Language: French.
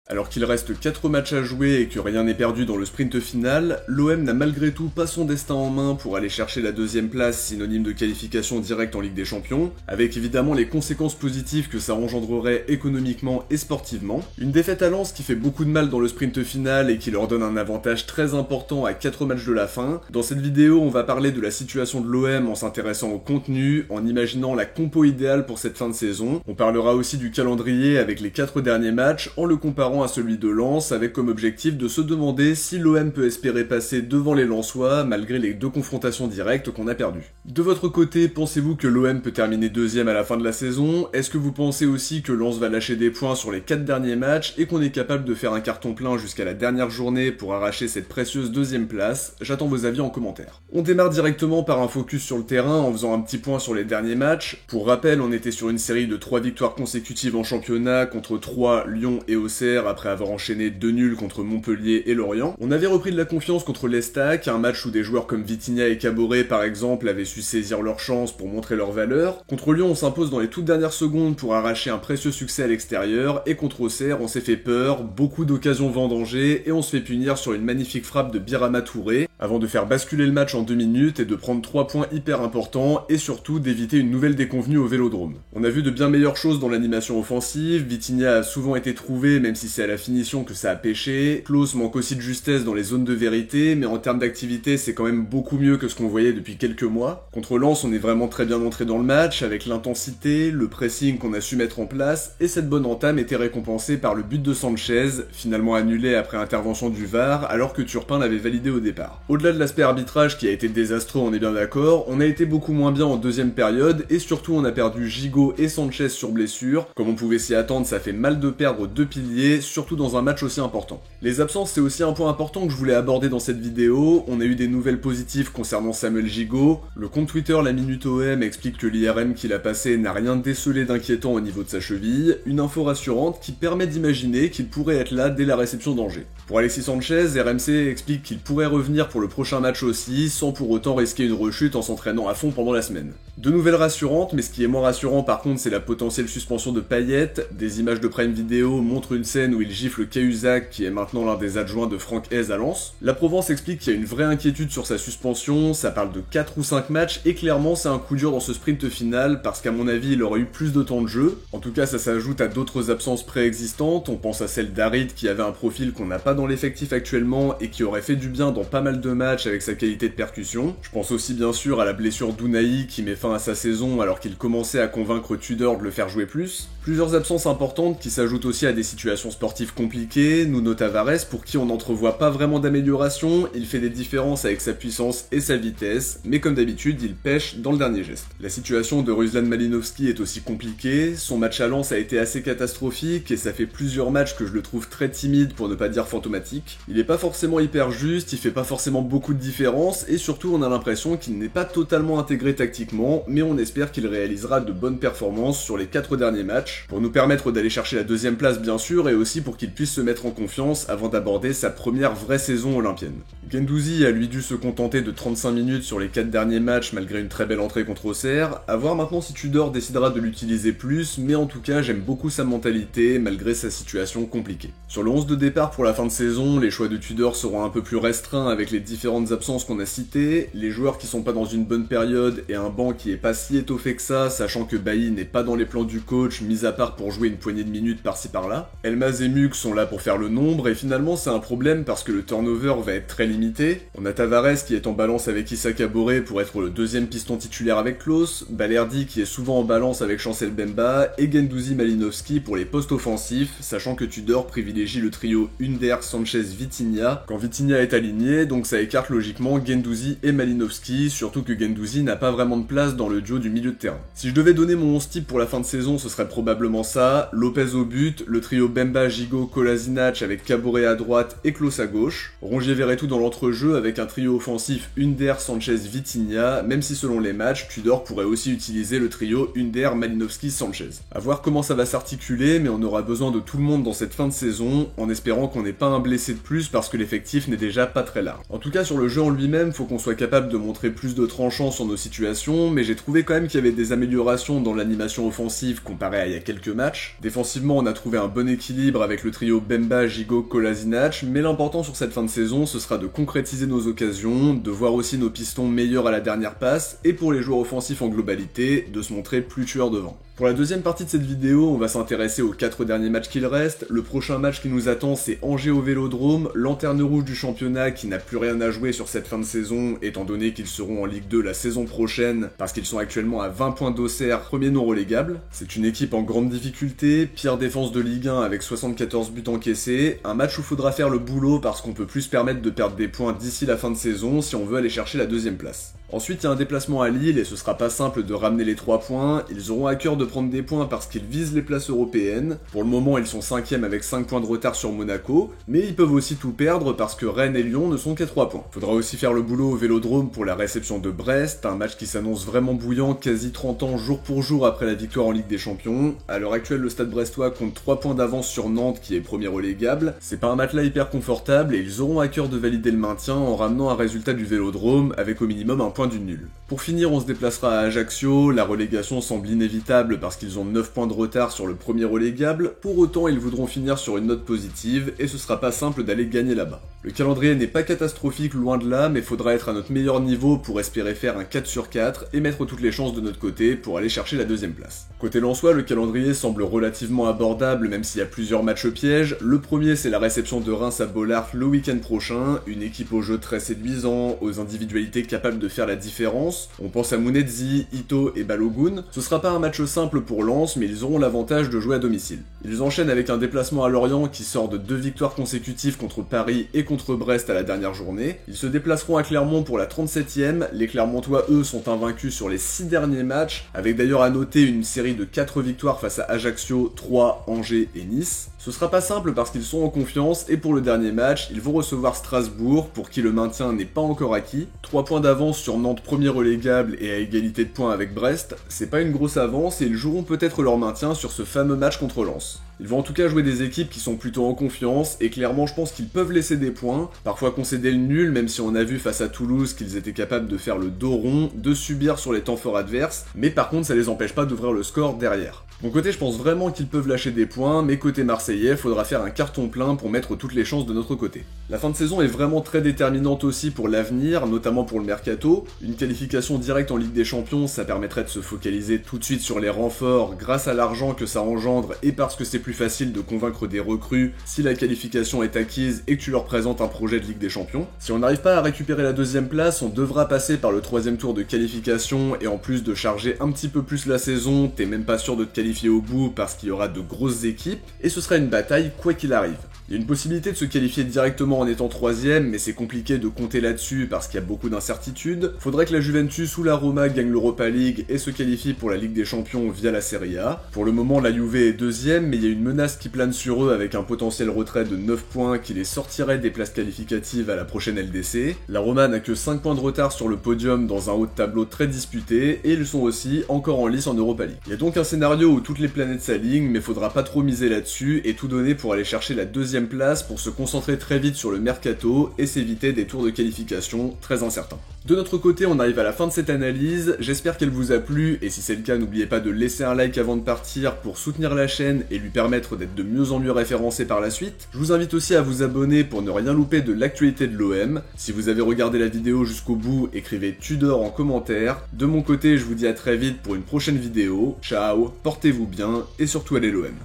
Alors qu'il reste 4 matchs à jouer et que rien n'est perdu dans le sprint final, l'OM n'a malgré tout pas son destin en main pour aller chercher la deuxième place, synonyme de qualification directe en Ligue des Champions, avec évidemment les conséquences positives que ça engendrerait économiquement et sportivement. Une défaite à Lens qui fait beaucoup de mal dans le sprint final et qui leur donne un avantage très important à 4 matchs de la fin. Dans cette vidéo, on va parler de la situation de l'OM en s'intéressant au contenu, en imaginant la compo idéale pour cette fin de saison. On parlera aussi du calendrier avec les 4 derniers matchs, en le comparant à celui de Lens, avec comme objectif de se demander si l'OM peut espérer passer devant les Lensois malgré les 2 confrontations directes qu'on a perdues. De votre côté, pensez-vous que l'OM peut terminer deuxième à la fin de la saison? Est-ce que vous pensez aussi que Lens va lâcher des points sur les 4 derniers matchs et qu'on est capable de faire un carton plein jusqu'à la dernière journée pour arracher cette précieuse deuxième place? J'attends vos avis en commentaire. On démarre directement par un focus sur le terrain en faisant un petit point sur les derniers matchs. Pour rappel, on était sur une série de 3 victoires consécutives en championnat contre 3, Lyon et Auxerre après avoir enchaîné 2 nuls contre Montpellier et Lorient. On avait repris de la confiance contre l'Estac, un match où des joueurs comme Vitinha et Caboret par exemple avaient su saisir leur chance pour montrer leur valeur. Contre Lyon, on s'impose dans les toutes dernières secondes pour arracher un précieux succès à l'extérieur, et contre Auxerre, on s'est fait peur, beaucoup d'occasions vendangées, et on se fait punir sur une magnifique frappe de Birama Touré, avant de faire basculer le match en 2 minutes et de prendre 3 points hyper importants, et surtout d'éviter une nouvelle déconvenue au Vélodrome. On a vu de bien meilleures choses dans l'animation offensive, Vitinha a souvent été trouvé même si c'est à la finition que ça a pêché, Klose manque aussi de justesse dans les zones de vérité, mais en termes d'activité c'est quand même beaucoup mieux que ce qu'on voyait depuis quelques mois. Contre Lens, on est vraiment très bien entré dans le match, avec l'intensité, le pressing qu'on a su mettre en place, et cette bonne entame était récompensée par le but de Sanchez, finalement annulé après intervention du VAR, alors que Turpin l'avait validé au départ. Au-delà de l'aspect arbitrage qui a été désastreux, on est bien d'accord, on a été beaucoup moins bien en deuxième période, et surtout on a perdu Gigot et Sanchez sur blessure. Comme on pouvait s'y attendre, ça fait mal de perdre 2 piliers, surtout dans un match aussi important. Les absences, c'est aussi un point important que je voulais aborder dans cette vidéo. On a eu des nouvelles positives concernant Samuel Gigot. Le compte Twitter La Minute OM explique que l'IRM qu'il a passé n'a rien décelé d'inquiétant au niveau de sa cheville, une info rassurante qui permet d'imaginer qu'il pourrait être là dès la réception d'Angers. Pour Alexis Sanchez, RMC explique qu'il pourrait revenir pour le prochain match aussi, sans pour autant risquer une rechute en s'entraînant à fond pendant la semaine. Deux nouvelles rassurantes, mais ce qui est moins rassurant par contre c'est la potentielle suspension de Payet. Des images de Prime Video montrent une scène où il gifle Cahuzac, qui est maintenant l'un des adjoints de Franck Hez à Lens. La Provence explique qu'il y a une vraie inquiétude sur sa suspension, ça parle de 4 ou 5 matchs, et clairement c'est un coup dur dans ce sprint final, parce qu'à mon avis il aurait eu plus de temps de jeu. En tout cas ça s'ajoute à d'autres absences préexistantes, on pense à celle d'Harit qui avait un profil qu'on n'a pas dans l'effectif actuellement, et qui aurait fait du bien dans pas mal de matchs avec sa qualité de percussion. Je pense aussi bien sûr à la blessure d'Ounahi qui met fin à sa saison alors qu'il commençait à convaincre Tudor de le faire jouer plus. Plusieurs absences importantes qui s'ajoutent aussi à des situations sportives compliquées. Nuno Tavares, pour qui on n'entrevoit pas vraiment d'amélioration, il fait des différences avec sa puissance et sa vitesse, mais comme d'habitude, il pêche dans le dernier geste. La situation de Ruslan Malinovski est aussi compliquée, son match à Lens a été assez catastrophique et ça fait plusieurs matchs que je le trouve très timide pour ne pas dire fantomatique. Il est pas forcément hyper juste, il fait pas forcément beaucoup de différence et surtout on a l'impression qu'il n'est pas totalement intégré tactiquement, mais on espère qu'il réalisera de bonnes performances sur les 4 derniers matchs, pour nous permettre d'aller chercher la deuxième place bien sûr, et aussi pour qu'il puisse se mettre en confiance avant d'aborder sa première vraie saison olympienne. Guendouzi a lui dû se contenter de 35 minutes sur les 4 derniers matchs malgré une très belle entrée contre Auxerre, à voir maintenant si Tudor décidera de l'utiliser plus, mais en tout cas j'aime beaucoup sa mentalité malgré sa situation compliquée. Sur le 11 de départ pour la fin de saison, les choix de Tudor seront un peu plus restreints avec les différentes absences qu'on a citées, les joueurs qui sont pas dans une bonne période et un banc qui est pas si étoffé que ça, sachant que Bailly n'est pas dans les plans du coach, mis à part pour jouer une poignée de minutes par-ci par-là. Elmas et Muk sont là pour faire le nombre, et finalement c'est un problème parce que le turnover va être très limité. On a Tavares qui est en balance avec Issa Caboret pour être le deuxième piston titulaire avec Klose, Balerdi qui est souvent en balance avec Chancel Bemba, et Guendouzi Malinovski pour les postes offensifs, sachant que Tudor privilégie le trio Under, Sanchez, Vitinha quand Vitinha est aligné, donc ça écarte logiquement Guendouzi et Malinovski, surtout que Guendouzi n'a pas vraiment de place dans le duo du milieu de terrain. Si je devais donner mon 11 type pour la fin de saison, ce serait probablement ça, Lopez au but, le trio Bemba, Gigot, Kolasinac avec Caboret à droite et Klose à gauche, Rongier verrait tout dans l'entrejeu avec un trio offensif Under, Sanchez, Vitinha, même si selon les matchs, Tudor pourrait aussi utiliser le trio Under, Malinovski, Sanchez. A voir comment ça va s'articuler, mais on aura besoin de tout le monde dans cette fin de saison, en espérant qu'on n'ait pas un blessé de plus parce que l'effectif n'est déjà pas très large. En tout cas sur le jeu en lui-même, faut qu'on soit capable de montrer plus de tranchants sur nos situations, mais j'ai trouvé quand même qu'il y avait des améliorations dans l'animation offensive comparée à il y a quelques matchs. Défensivement, on a trouvé un bon équilibre avec le trio Bemba, Gigot, Kolasinac, mais l'important sur cette fin de saison, ce sera de concrétiser nos occasions, de voir aussi nos pistons meilleurs à la dernière passe, et pour les joueurs offensifs en globalité, de se montrer plus tueurs devant. Pour la deuxième partie de cette vidéo, on va s'intéresser aux 4 derniers matchs qu'il reste. Le prochain match qui nous attend, c'est Angers au Vélodrome, lanterne rouge du championnat qui n'a plus rien à jouer sur cette fin de saison, étant donné qu'ils seront en Ligue 2 la saison prochaine, parce qu'ils sont actuellement à 20 points d'Auxerre, premier non relégable. C'est une équipe en grande difficulté, pire défense de Ligue 1 avec 74 buts encaissés, un match où faudra faire le boulot parce qu'on peut plus se permettre de perdre des points d'ici la fin de saison si on veut aller chercher la deuxième place. Ensuite, il y a un déplacement à Lille et ce sera pas simple de ramener les 3 points. Ils auront à cœur de prendre des points parce qu'ils visent les places européennes. Pour le moment, ils sont 5e avec 5 points de retard sur Monaco, mais ils peuvent aussi tout perdre parce que Rennes et Lyon ne sont qu'à 3 points. Faudra aussi faire le boulot au Vélodrome pour la réception de Brest, un match qui s'annonce vraiment bouillant, quasi 30 ans jour pour jour après la victoire en Ligue des Champions. À l'heure actuelle, le Stade brestois compte 3 points d'avance sur Nantes qui est premier relégable. C'est pas un match là hyper confortable et ils auront à cœur de valider le maintien en ramenant un résultat du Vélodrome avec au minimum un point du nul. Pour finir, on se déplacera à Ajaccio, la relégation semble inévitable parce qu'ils ont 9 points de retard sur le premier relégable, pour autant ils voudront finir sur une note positive et ce sera pas simple d'aller gagner là-bas. Le calendrier n'est pas catastrophique loin de là, mais faudra être à notre meilleur niveau pour espérer faire un 4 sur 4 et mettre toutes les chances de notre côté pour aller chercher la deuxième place. Côté lensois, le calendrier semble relativement abordable même s'il y a plusieurs matchs pièges. Le premier c'est la réception de Reims à Bollaert le week-end prochain, une équipe au jeu très séduisant, aux individualités capables de faire la différence. On pense à Munetzi, Ito et Balogun. Ce sera pas un match simple pour Lens, mais ils auront l'avantage de jouer à domicile. Ils enchaînent avec un déplacement à Lorient qui sort de 2 victoires consécutives contre Paris et contre Brest à la dernière journée. Ils se déplaceront à Clermont pour la 37e. Les Clermontois, eux, sont invaincus sur les 6 derniers matchs, avec d'ailleurs à noter une série de 4 victoires face à Ajaccio, 3, Angers et Nice. Ce sera pas simple parce qu'ils sont en confiance et pour le dernier match, ils vont recevoir Strasbourg pour qui le maintien n'est pas encore acquis. 3 points d'avance sur Nantes premier relégable et à égalité de points avec Brest, c'est pas une grosse avance et ils joueront peut-être leur maintien sur ce fameux match contre Lens. Ils vont en tout cas jouer des équipes qui sont plutôt en confiance et clairement je pense qu'ils peuvent laisser des points, parfois concéder le nul même si on a vu face à Toulouse qu'ils étaient capables de faire le dos rond, de subir sur les temps forts adverses, mais par contre ça les empêche pas d'ouvrir le score derrière. De mon côté je pense vraiment qu'ils peuvent lâcher des points, mais côté marseillais faudra faire un carton plein pour mettre toutes les chances de notre côté. La fin de saison est vraiment très déterminante aussi pour l'avenir, notamment pour le mercato. Une qualification directe en Ligue des Champions, ça permettrait de se focaliser tout de suite sur les renforts grâce à l'argent que ça engendre et parce que c'est plus facile de convaincre des recrues si la qualification est acquise et que tu leur présentes un projet de Ligue des Champions. Si on n'arrive pas à récupérer la deuxième place, on devra passer par le 3e tour de qualification et en plus de charger un petit peu plus la saison, t'es même pas sûr de te qualifier au bout parce qu'il y aura de grosses équipes et ce sera une bataille quoi qu'il arrive. Il y a une possibilité de se qualifier directement en étant 3e, mais c'est compliqué de compter là-dessus parce qu'il y a beaucoup d'incertitudes. Faudrait que la Juventus ou la Roma gagne l'Europa League et se qualifie pour la Ligue des Champions via la Serie A. Pour le moment, la Juve est 2e, mais il y a une menace qui plane sur eux avec un potentiel retrait de 9 points qui les sortirait des places qualificatives à la prochaine LDC. La Roma n'a que 5 points de retard sur le podium dans un haut de tableau très disputé, et ils sont aussi encore en lice en Europa League. Il y a donc un scénario où toutes les planètes s'alignent, mais faudra pas trop miser là-dessus et tout donner pour aller chercher la deuxième place pour se concentrer très vite sur le mercato et s'éviter des tours de qualification très incertains. De notre côté, on arrive à la fin de cette analyse, j'espère qu'elle vous a plu et si c'est le cas, n'oubliez pas de laisser un like avant de partir pour soutenir la chaîne et lui permettre d'être de mieux en mieux référencé par la suite. Je vous invite aussi à vous abonner pour ne rien louper de l'actualité de l'OM. Si vous avez regardé la vidéo jusqu'au bout, écrivez Tudor en commentaire. De mon côté, je vous dis à très vite pour une prochaine vidéo. Ciao, portez-vous bien et surtout allez l'OM.